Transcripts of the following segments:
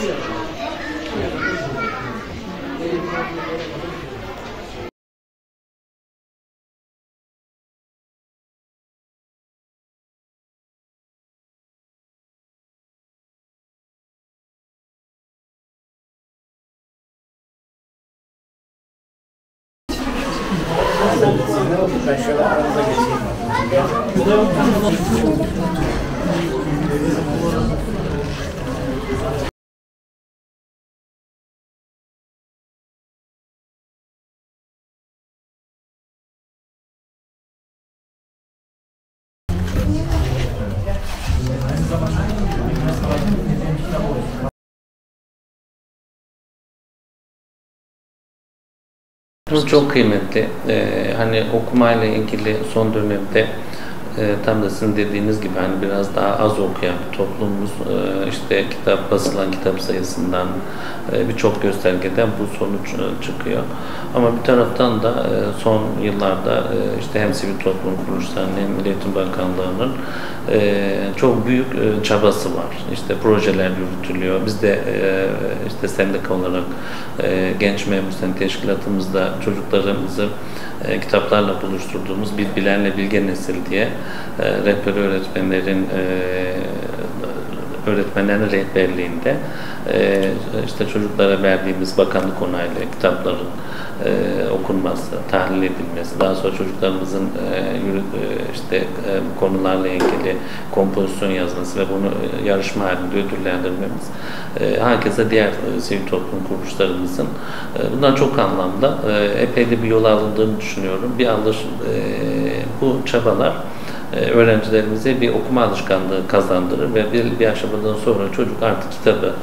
Ben şöyle aranıza geçeyim. Bu çok kıymetli. Hani okumayla ilgili son dönemde tam da sizin dediğiniz gibi hani biraz daha az okuyan bir toplumumuz, işte basılan kitap sayısından birçok göstergeden bu sonuç çıkıyor. Ama bir taraftan da son yıllarda işte hem sivil toplum kuruluşlarının hem Milli Eğitim Bakanlığı'nın çok büyük çabası var. İşte projeler yürütülüyor. Biz de işte sendika olarak genç memur sen teşkilatımızda çocuklarımızı kitaplarla buluşturduğumuz bir bilenle bilge nesil diye rehber öğretmenlerin rehberliğinde işte çocuklara verdiğimiz bakanlık onaylı kitapların okunması, tahlil edilmesi, daha sonra çocuklarımızın işte konularla ilgili kompozisyon yazması ve bunu yarışma halinde ödüllendirmemiz, herkese diğer sivil toplum kuruluşlarımızın bundan çok anlamda epey de bir yol alındığını düşünüyorum. Bu çabalar öğrencilerimize bir okuma alışkanlığı kazandırır ve bir aşamadan sonra çocuk artık kitabı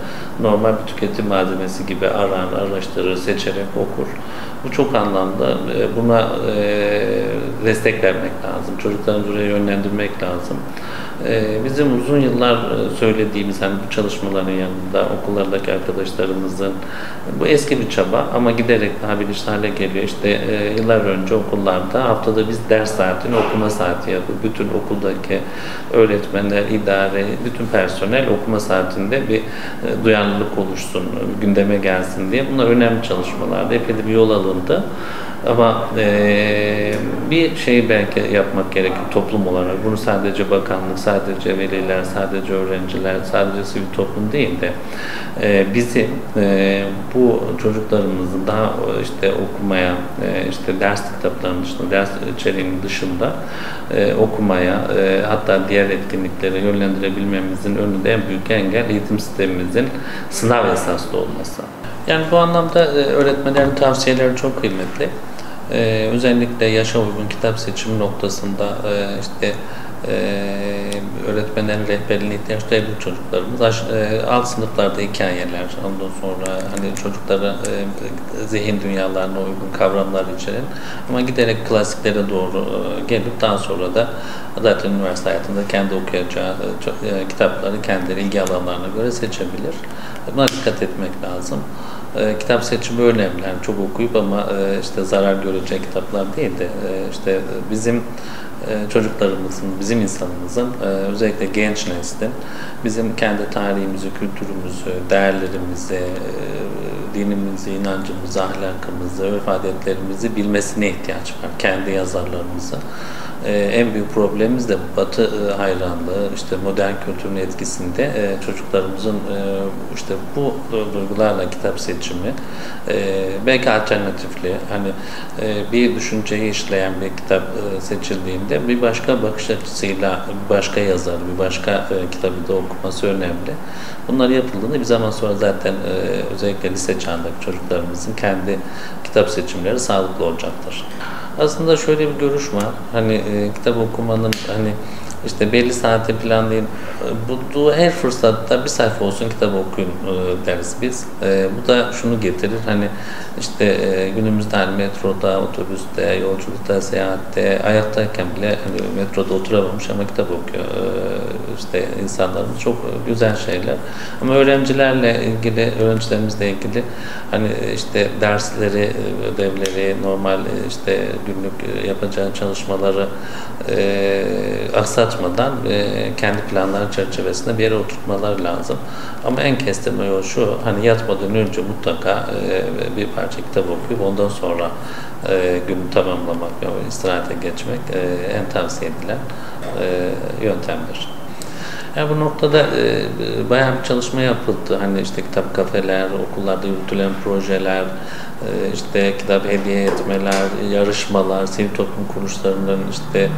normal bir tüketim malzemesi gibi arar, araştırır, seçerek okur. Bu çok anlamda buna destek vermek lazım. Çocuklarımızı buraya yönlendirmek lazım. Bizim uzun yıllar söylediğimiz hani bu çalışmaların yanında okullardaki arkadaşlarımızın bu eski bir çaba ama giderek daha bilinçli hale geliyor. İşte yıllar önce okullarda haftada biz ders saatini okuma saati yapıp bütün okuldaki öğretmenler, idare, bütün personel okuma saatinde bir duyarlılık oluşsun, gündeme gelsin diye. Bunlar önemli çalışmalardı. Epey de bir yol alındı. Ama bir şey belki yapmak gerekir toplum olarak. Bunu sadece bakanlık, sadece veliler, sadece öğrenciler, sadece sivil toplum değil de bizim bu çocuklarımızın daha işte okumaya, işte ders kitaplarının dışında, ders içeriğinin dışında okumaya, hatta diğer etkinliklere yönlendirebilmemizin önünde en büyük engel eğitim sistemimizin sınav esaslı olması. Yani bu anlamda öğretmenlerin tavsiyeleri çok kıymetli. Özellikle yaşa uygun kitap seçimi noktasında işte öğretmenlerin rehberliğine ihtiyaç duyan çocuklarımız alt sınıflarda hikayeler, ondan sonra hani çocuklara zihin dünyalarına uygun kavramlar içeren ama giderek klasiklere doğru gelip daha sonra da zaten üniversite hayatında kendi okuyacağı kitapları kendi ilgi alanlarına göre seçebilir. Buna dikkat etmek lazım. Kitap seçimi önemli. Yani çok okuyup ama işte zarar görecek kitaplar değil de işte bizim çocuklarımızın, bizim insanımızın, özellikle genç neslin bizim kendi tarihimizi, kültürümüzü, değerlerimizi, dinimizi, inancımızı, ahlakımızı, örf adetlerimizi bilmesine ihtiyaç var. Kendi yazarlarımızı. En büyük problemimiz de Batı hayranlığı, işte modern kültürün etkisinde çocuklarımızın işte bu duygularla kitap seçimi belki alternatifli, hani bir düşünceyi işleyen bir kitap seçildiğinde bir başka bakış açısıyla bir başka yazar, bir başka kitabı da okuması önemli. Bunlar yapıldığında bir zaman sonra zaten özellikle lise çağındaki çocuklarımızın kendi kitap seçimleri sağlıklı olacaktır. Aslında şöyle bir görüş var. Hani kitap okumanın hani işte belli saati planlayın. Bu her fırsatta bir sayfa olsun kitap okuyun deriz biz. Bu da şunu getirir. Hani işte günümüzde hani metroda, otobüste, yolculukta, seyahatte, ayaktayken bile hani metroda oturamamış ama kitap okuyor. İşte insanlarımız çok güzel şeyler. Ama öğrencilerimizle ilgili hani işte dersleri, ödevleri, normal işte günlük yapacağı çalışmaları aksat dağıtmadan kendi planları çerçevesinde bir yere oturtmaları lazım. Ama en kestirme yol şu, hani yatmadan önce mutlaka bir parça kitap okuyup ondan sonra günü tamamlamak ve istirahate geçmek en tavsiye edilen yöntemdir. Yani bu noktada bayağı bir çalışma yapıldı. Hani işte kitap kafeler, okullarda yürütülen projeler, işte kitap hediye etmeler, yarışmalar, sivil toplum kuruluşlarının işte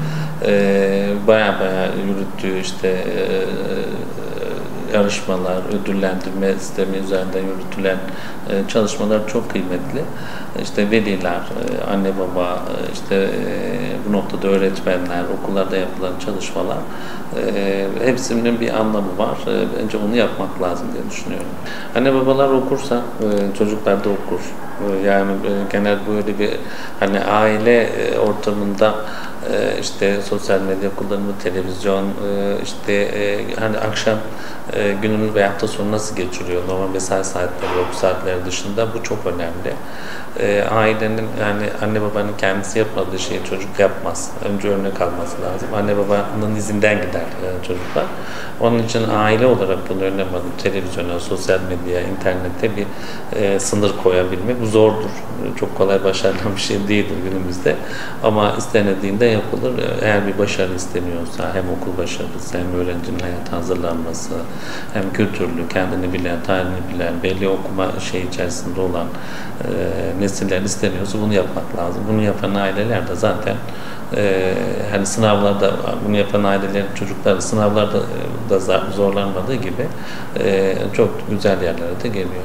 bayağı yürüttüğü işte yarışmalar, ödüllendirme sistemi üzerinden yürütülen çalışmalar çok kıymetli. İşte veliler, anne baba, işte bu noktada öğretmenler, okullarda yapılan çalışmalar hepsinin bir anlamı var. Bence onu yapmak lazım diye düşünüyorum. Anne babalar okursa çocuklar da okur. Yani genel böyle bir hani aile ortamında işte sosyal medya kullanımı, televizyon, işte hani akşam günün ve hafta sonu nasıl geçiriyor, normal mesai saatleri, okul saatleri dışında bu çok önemli. Ailenin yani anne babanın kendisi yapmadığı şeyi çocuk yapmaz. Önce örnek alması lazım. Anne babanın izinden gider çocuklar. Onun için aile olarak bunu önlem alıp televizyona, sosyal medyaya, internete bir sınır koyabilmek bu zordur. Çok kolay başarılan bir şey değildir günümüzde. Ama istenildiğinde yapılır. Eğer bir başarı isteniyorsa hem okul başarısı hem öğrencinin hayata hazırlanması hem kültürlü, kendini bilen, tarihini bilen, belli okuma içerisinde olan nesiller isteniyorsa bunu yapmak lazım. Bunu yapan aileler de zaten hani sınavlarda bunu yapan ailelerin çocukları sınavlarda da zorlanmadığı gibi çok güzel yerlere de geliyor.